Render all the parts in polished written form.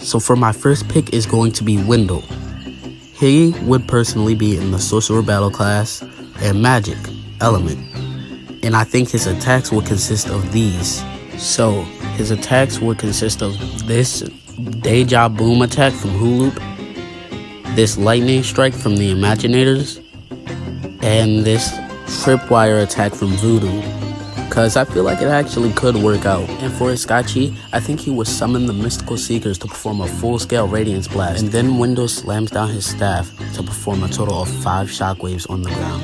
So for my first pick is going to be Wendell. He would personally be in the Sorcerer Battle class and Magic element. And I think his attacks would consist of these. So his attacks would consist of this Deja Boom attack from Hulup, this Lightning Strike from the Imaginators, and this Tripwire attack from Voodoo. Because I feel like it actually could work out. And for his Scotti, I think he would summon the Mystical Seekers to perform a full-scale Radiance Blast, and then Wendell slams down his staff to perform a total of 5 shockwaves on the ground.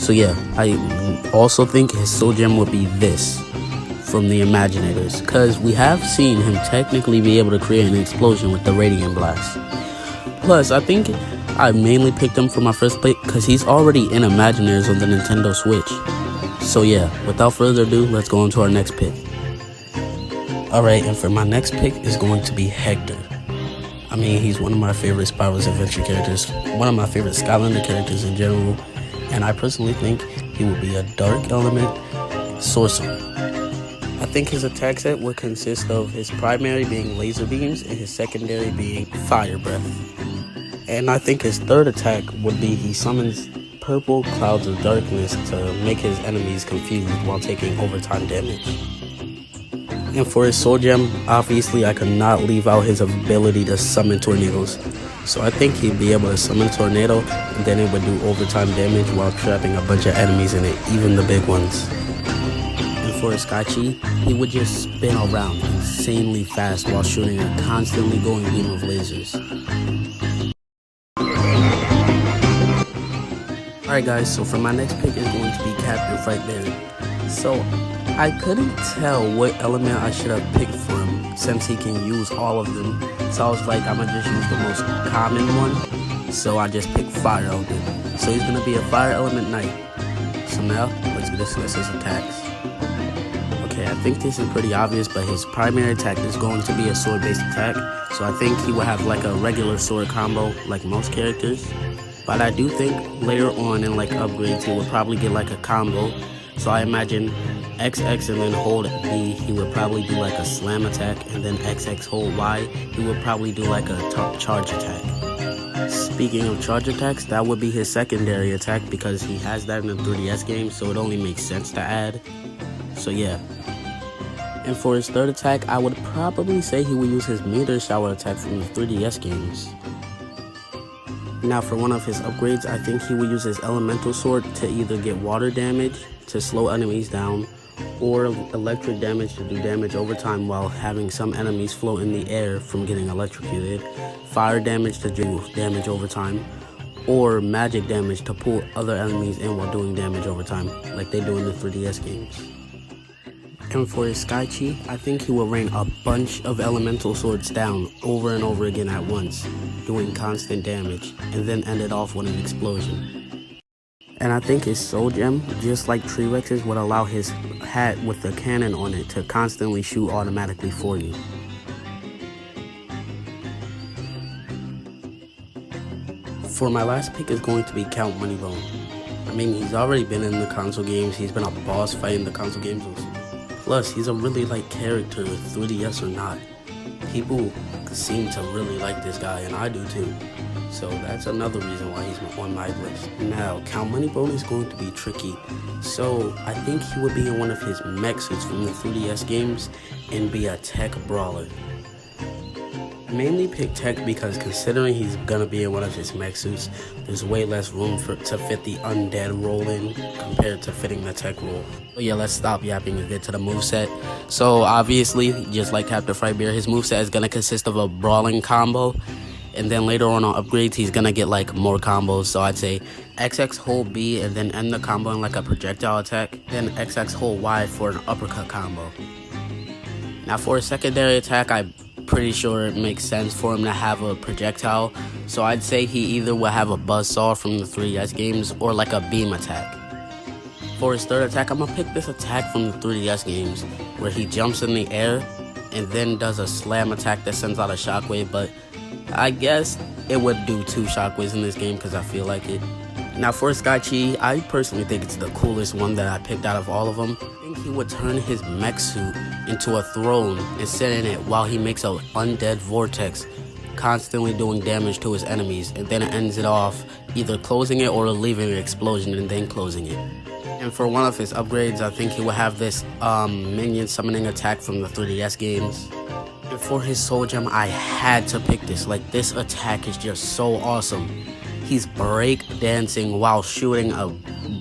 So yeah, I also think his Soul Gem would be this from the Imaginators, because we have seen him technically be able to create an explosion with the Radiant Blast. Plus, I think I mainly picked him for my first pick because he's already in Imaginators on the Nintendo Switch. So yeah, without further ado, let's go on to our next pick. Alright, and for my next pick is going to be Hector. I mean, he's one of my favorite Spyro's Adventure characters, one of my favorite Skylander characters in general, and I personally think he would be a Dark Element Sorcerer. I think his attack set would consist of his primary being Laser Beams and his secondary being Fire Breath. And I think his third attack would be he summons purple clouds of darkness to make his enemies confused while taking overtime damage. And for his Soul Gem, obviously I could not leave out his ability to summon tornadoes. So I think he'd be able to summon Tornado, and then it would do overtime damage while trapping a bunch of enemies in it, even the big ones. And for his Scotti, he would just spin around insanely fast while shooting a constantly going beam of lasers. Alright guys, so for my next pick is going to be Captain Frightmare. So I couldn't tell what element I should have picked for him since he can use all of them. So I was like, I'm gonna just use the most common one. So I just picked Fire Element. So he's gonna be a Fire Element Knight. So now, let's discuss his attacks. Okay, I think this is pretty obvious, but his primary attack is going to be a sword-based attack. So I think he will have like a regular sword combo like most characters. But I do think later on in like upgrades, he would probably get like a combo. So I imagine XX and then hold B, he would probably do like a slam attack, and then XX hold Y, he would probably do like a charge attack. Speaking of charge attacks, that would be his secondary attack because he has that in the 3DS game, so it only makes sense to add. So yeah. And for his third attack, I would probably say he would use his Meteor Shower attack from the 3DS games. Now for one of his upgrades, I think he would use his Elemental Sword to either get water damage to slow enemies down, or electric damage to do damage over time while having some enemies float in the air from getting electrocuted, fire damage to do damage over time, or magic damage to pull other enemies in while doing damage over time, like they do in the 3DS games. And for his Scotti, I think he will rain a bunch of Elemental Swords down over and over again at once, doing constant damage, and then end it off with an explosion. And I think his Soul Gem, just like T-Rex's, would allow his hat with the cannon on it to constantly shoot automatically for you. For my last pick is going to be Count Moneybone. I mean, he's already been in the console games, he's been a boss fight in the console games. Plus, he's a really liked character, 3DS or not. People seem to really like this guy, and I do too. So that's another reason why he's on my list. Now, Count Moneybone is going to be tricky. So I think he would be in one of his mech suits from the 3DS games and be a tech brawler. Mainly pick tech because considering he's gonna be in one of his mech suits, there's way less room to fit the undead role in compared to fitting the tech role. But yeah, let's stop yapping and get to the moveset. So obviously, just like Captain Frightmare, his moveset is gonna consist of a brawling combo, and then later on upgrades, he's gonna get like more combos. So I'd say XX hold B and then end the combo in like a projectile attack, then XX hold Y for an uppercut combo. Now for a secondary attack, I'm pretty sure it makes sense for him to have a projectile. So I'd say he either will have a buzzsaw from the 3DS games or like a beam attack. For his third attack, I'm gonna pick this attack from the 3DS games where he jumps in the air and then does a slam attack that sends out a shockwave, but I guess it would do 2 shockwaves in this game because I feel like it. Now for Scotti, I personally think it's the coolest one that I picked out of all of them. I think he would turn his mech suit into a throne and sit in it while he makes an undead vortex, constantly doing damage to his enemies, and then ends it off either closing it or leaving an explosion and then closing it. And for one of his upgrades, I think he would have this minion summoning attack from the 3DS games. And for his soul gem, I had to pick this. Like, this attack is just so awesome. He's break dancing while shooting a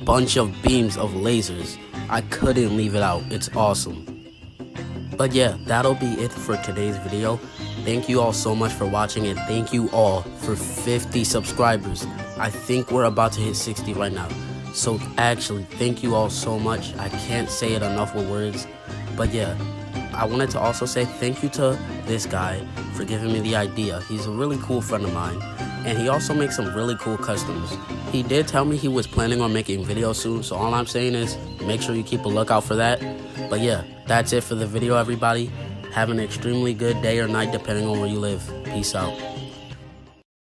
bunch of beams of lasers. I couldn't leave it out. It's awesome. But yeah, that'll be it for today's video. Thank you all so much for watching, and thank you all for 50 subscribers. I think we're about to hit 60 right now. So actually, thank you all so much. I can't say it enough with words. But yeah, I wanted to also say thank you to this guy for giving me the idea. He's a really cool friend of mine, and he also makes some really cool customs. He did tell me he was planning on making videos soon, so all I'm saying is make sure you keep a lookout for that. But yeah, that's it for the video, everybody. Have an extremely good day or night depending on where you live. Peace out.